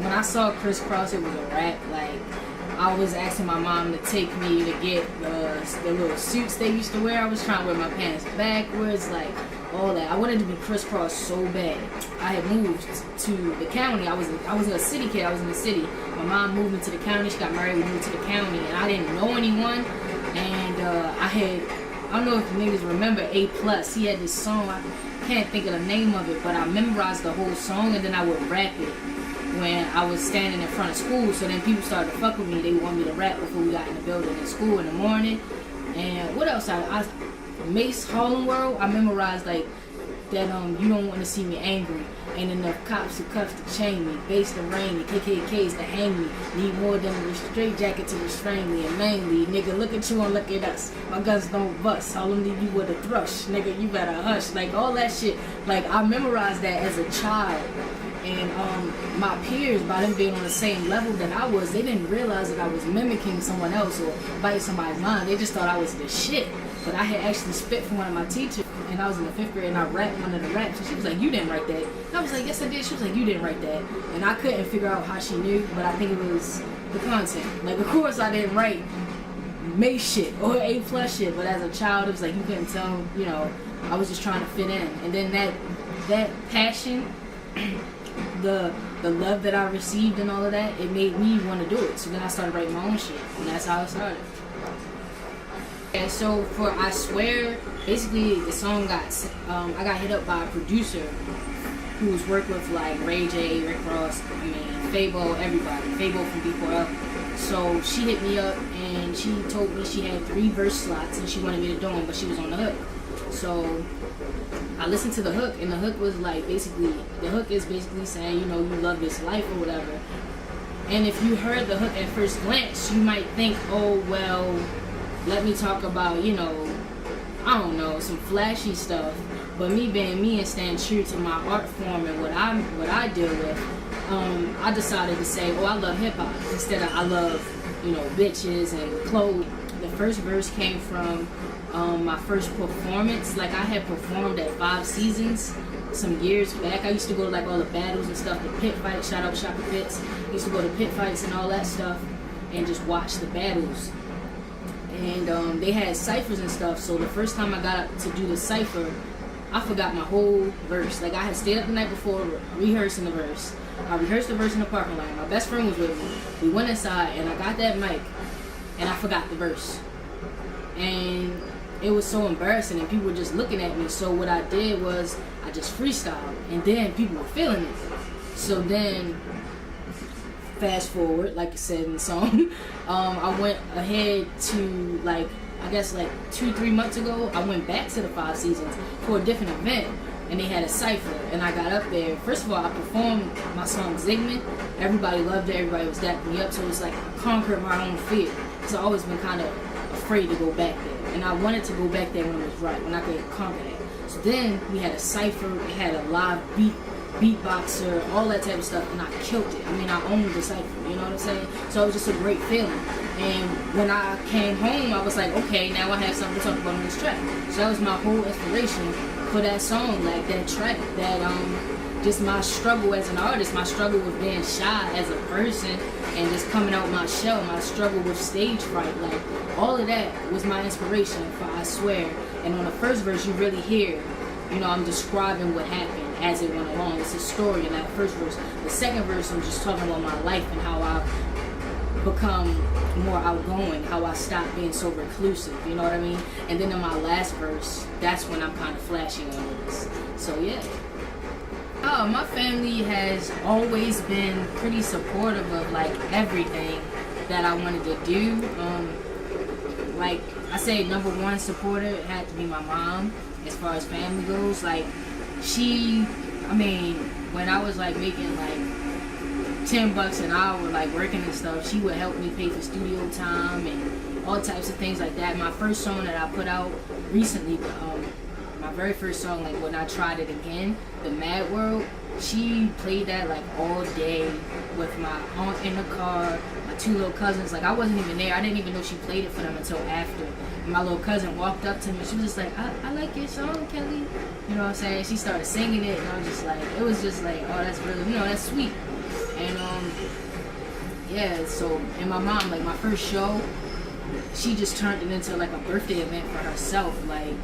When I saw Crisscross, it was a rap. Like, I was asking my mom to take me to get the little suits they used to wear. I was trying to wear my pants backwards, like all that. I wanted to be Crisscross so bad. I had moved to the county. I was a city kid. I was in the city. My mom moved into the county. She got married. We moved to the county, and I didn't know anyone. And I don't know if niggas remember A+. He had this song. I can't think of the name of it, but I memorized the whole song, and then I would rap it when I was standing in front of school. So then people started to fuck with me. They want me to rap before we got in the building in school in the morning. And what else? I Mace Harlem World. I memorized like that. You don't want to see me angry. Ain't enough cops to cuff to chain me. Base to rain me. KKKs to hang me. Need more than a straight jacket to restrain me. And mainly, nigga, look at you and look at us. My guns don't bust. Harlem leave you with a thrush. Nigga, you better hush. Like all that shit. Like I memorized that as a child. And my peers, by them being on the same level that I was, they didn't realize that I was mimicking someone else or biting somebody's line. They just thought I was the shit. But I had actually spit from one of my teachers, and I was in the 5th grade, and I rapped one of the raps, and she was like, "You didn't write that." And I was like, "Yes, I did." She was like, "You didn't write that." And I couldn't figure out how she knew, but I think it was the content. Like, of course, I didn't write Mace shit or A+ shit, but as a child, it was like you couldn't tell. You know, I was just trying to fit in, and then that passion. The love that I received and all of that, it made me want to do it. So then I started writing my own shit, and that's how it started. And so for I Swear, basically the song got, I got hit up by a producer who's worked with like Ray J, Rick Ross, Fabo, everybody, Fabo from D4L. So she hit me up and she told me she had 3 verse slots and she wanted me to do them, but she was on the hook. So I listened to the hook, and the hook was like basically saying, you know, you love this life or whatever. And if you heard the hook at first glance, you might think, oh well, let me talk about, you know, I don't know, some flashy stuff. But me being me and staying true to my art form and what I deal with, I decided to say, oh, I love hip hop instead of I love, you know, bitches and clothes. The first verse came from my first performance. Like I had performed at 5 Seasons some years back. I used to go to like all the battles and stuff, the pit fights, shout out Shaka Pitts. I used to go to pit fights and all that stuff and just watch the battles. And they had ciphers and stuff, so the first time I got up to do the cipher, I forgot my whole verse. Like I had stayed up the night before rehearsing the verse. I rehearsed the verse in the parking lot. My best friend was with me. We went inside and I got that mic and I forgot the verse. And it was so embarrassing and people were just looking at me. So what I did was I just freestyled and then people were feeling it. So then fast forward, like I said in the song, I went ahead to like, I guess like 2-3 months ago, I went back to the 5 Seasons for a different event and they had a cypher and I got up there. First of all, I performed my song Zigman. Everybody loved it, everybody was dapping me up, so it's like I conquered my own fear. So I've always been kind of afraid to go back there. And I wanted to go back there when it was right, when I could conquer that. So then we had a cypher, we had a live beatboxer, all that type of stuff, and I killed it. I mean, I owned the cypher, you know what I'm saying? So it was just a great feeling. And when I came home, I was like, okay, now I have something to talk about on this track. So that was my whole inspiration for that song, like that track, that just my struggle as an artist, my struggle with being shy as a person, and just coming out my shell, my struggle with stage fright, like all of that was my inspiration for I Swear. And on the first verse, you really hear, you know, I'm describing what happened as it went along. It's a story in that first verse. The second verse, I'm just talking about my life and how I've become more outgoing, how I stopped being so reclusive, you know what I mean? And then in my last verse, that's when I'm kind of flashing on this. So yeah. My family has always been pretty supportive of like everything that I wanted to do. like I say, number one supporter had to be my mom as far as family goes. Like when I was like making like $10 an hour, like working and stuff, she would help me pay for studio time and all types of things like that. My first song that I put out recently, my very first song, like when I tried it again, The Mad World, she played that like all day with my aunt in the car, my two little cousins. Like I wasn't even there. I didn't even know she played it for them until after. And my little cousin walked up to me. She was just like, I like your song, Kelly. You know what I'm saying? She started singing it, and I was just like, it was just like, oh, that's really, that's sweet. And yeah, so, and my mom, like my first show, she just turned it into like a birthday event for herself, like,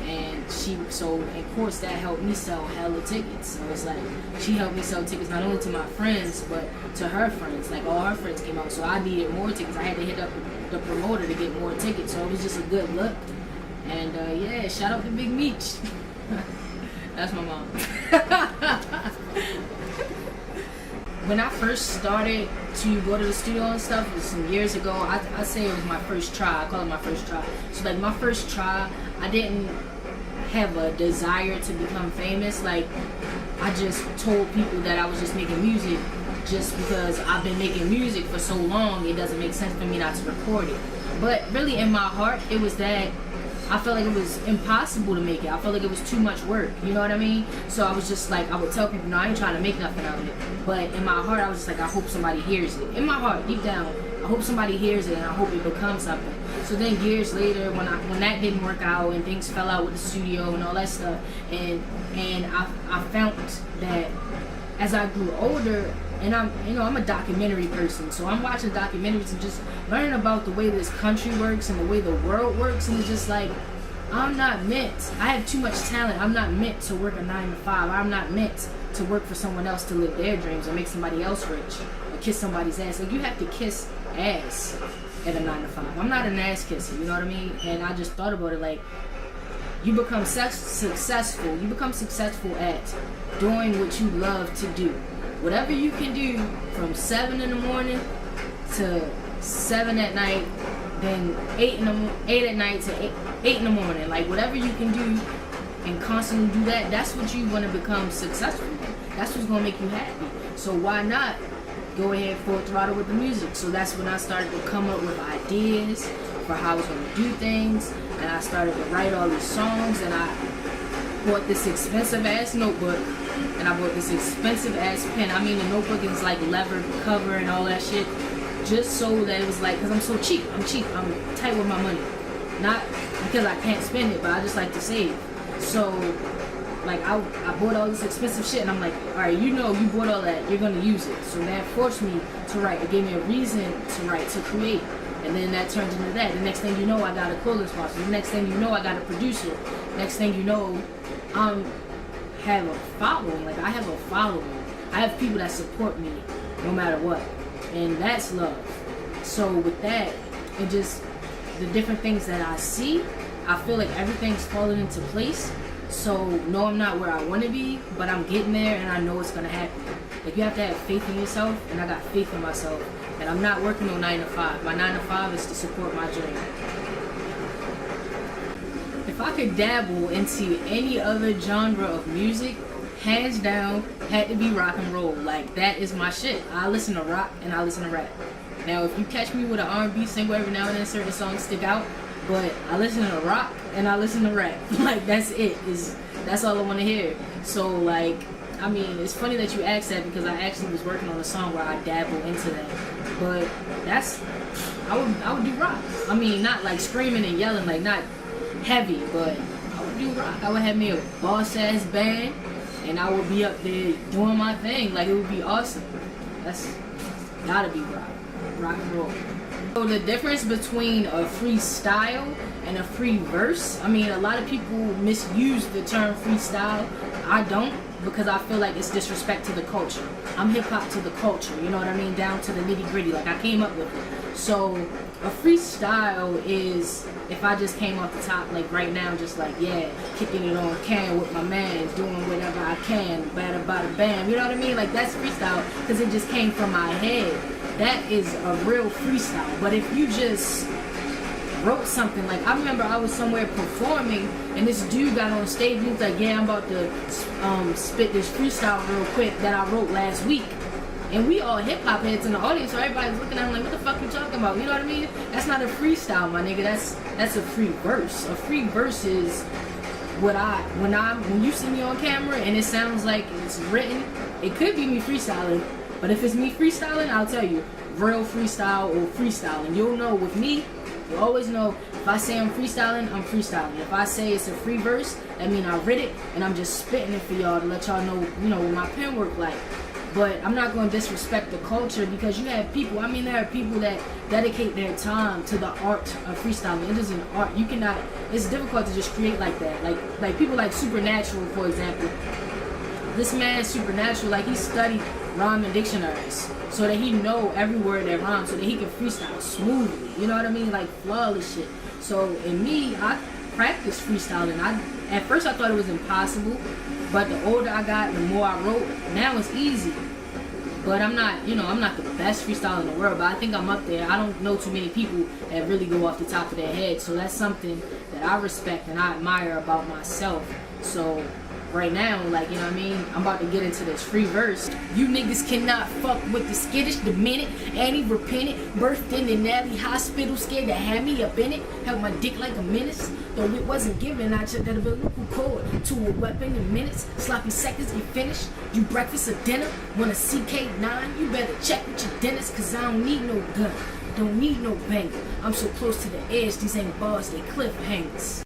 and of course that helped me sell hella tickets. So it's like, she helped me sell tickets not only to my friends, but to her friends. Like all her friends came out, so I needed more tickets. I had to hit up the promoter to get more tickets, so it was just a good look. And yeah, shout out to Big Meech. That's my mom. When I first started to go to the studio and stuff, it was some years ago. I say it was my first try. I call it my first try. So like my first try, I didn't have a desire to become famous. Like I just told people that I was just making music just because I've been making music for so long. It doesn't make sense for me not to record it. But really in my heart, it was that I felt like it was impossible to make it. I felt like it was too much work, you know what I mean? So I was just like, I would tell people, no, I ain't trying to make nothing out of it. But in my heart, I was just like, I hope somebody hears it. In my heart, deep down, I hope somebody hears it and I hope it becomes something. So then years later, when that didn't work out and things fell out with the studio and all that stuff, and I found that as I grew older, and I'm a documentary person, so I'm watching documentaries and just learning about the way this country works and the way the world works, and it's just like, I'm not meant, I have too much talent, I'm not meant to work a 9 to 5, I'm not meant to work for someone else to live their dreams or make somebody else rich or kiss somebody's ass. Like you have to kiss ass at a 9 to 5. I'm not an ass kisser, you know what I mean? And I just thought about it, like, you become successful at doing what you love to do. Whatever you can do from 7 in the morning to 7 at night, then 8 at night to 8 in the morning. Like whatever you can do and constantly do that, that's what you want to become successful in. That's what's going to make you happy. So why not go ahead full throttle with the music? So that's when I started to come up with ideas for how I was going to do things. And I started to write all these songs, and I bought this expensive ass notebook, and I bought this expensive ass pen. I mean, the notebook is like leather cover and all that shit, just so that it was like, because I'm so cheap, I'm tight with my money. Not because I can't spend it, but I just like to save. So like I bought all this expensive shit, and I'm like, alright, you bought all that, you're gonna use it. So that forced me to write. It gave me a reason to write, to create. And then that turned into that. The next thing you know, I got a clothing sponsor. The next thing you know, I got a producer. Next thing you know, have a following. Like I have a following. I have people that support me no matter what. And that's love. So with that, it just, the different things that I see, I feel like everything's falling into place. So no, I'm not where I want to be, but I'm getting there, and I know it's going to happen. Like you have to have faith in yourself, and I got faith in myself. And I'm not working on 9 to 5. My 9 to 5 is to support my dream. If I could dabble into any other genre of music, hands down, had to be rock and roll. Like that is my shit. I listen to rock and I listen to rap. Now, if you catch me with an R&B single every now and then, certain songs stick out. But I listen to rock and I listen to rap. Like that's it. That's all I want to hear. So like, I mean, it's funny that you asked that because I actually was working on a song where I dabble into that. But that's, I would do rock. I mean, not like screaming and yelling, like not heavy, but I would do rock. I would have me a boss ass band, and I would be up there doing my thing. Like it would be awesome. That's gotta be rock and roll. So the difference between a freestyle and a free verse, I mean, a lot of people misuse the term freestyle. I don't, because I feel like it's disrespect to the culture. I'm hip hop to the culture, you know what I mean? Down to the nitty gritty, like I came up with it. So a freestyle is if I just came off the top, like right now, just like, yeah, kicking it on can with my man, doing whatever I can, bada bada bam, you know what I mean? Like that's freestyle because it just came from my head. That is a real freestyle. But if you just wrote something. Like, I remember I was somewhere performing, and this dude got on stage, and he was like, yeah, I'm about to spit this freestyle real quick that I wrote last week. And we all hip-hop heads in the audience, so everybody's looking at him like, what the fuck you talking about? You know what I mean? That's not a freestyle, my nigga. That's a free verse. A free verse is when you see me on camera and it sounds like it's written, it could be me freestyling, but if it's me freestyling, I'll tell you, real freestyle or freestyling. You'll know with me, you always know if I say I'm freestyling, I'm freestyling. If I say it's a free verse, that means I writ it and I'm just spitting it for y'all to let y'all know, you know, what my pen work like. But I'm not going to disrespect the culture, because you have people, I mean, there are people that dedicate their time to the art of freestyling. It is an art. You cannot, it's difficult to just create like that. Like people like Supernatural, for example. This man, Supernatural, like, he studied rhyming dictionaries so that he know every word that rhymes, so that he can freestyle smoothly. You know what I mean? Like, flawless shit. So in me, I practice freestyling. At first I thought it was impossible, but the older I got, the more I wrote. Now it's easy. But I'm not, you know, I'm not the best freestyler in the world, but I think I'm up there. I don't know too many people that really go off the top of their head, so that's something that I respect and I admire about myself. So right now, like, you know what I mean, I'm about to get into this free verse. You niggas cannot fuck with the skittish, the minute, Annie repentant, birthed in an alley hospital, scared to have me up in it, held my dick like a menace, though it wasn't given, I checked that umbilical cord to a weapon in minutes, sloppy seconds get finished, you breakfast or dinner, want a CK9, you better check with your dentist, cause I don't need no gun, don't need no banger, I'm so close to the edge, these ain't bars, they cliffhangers.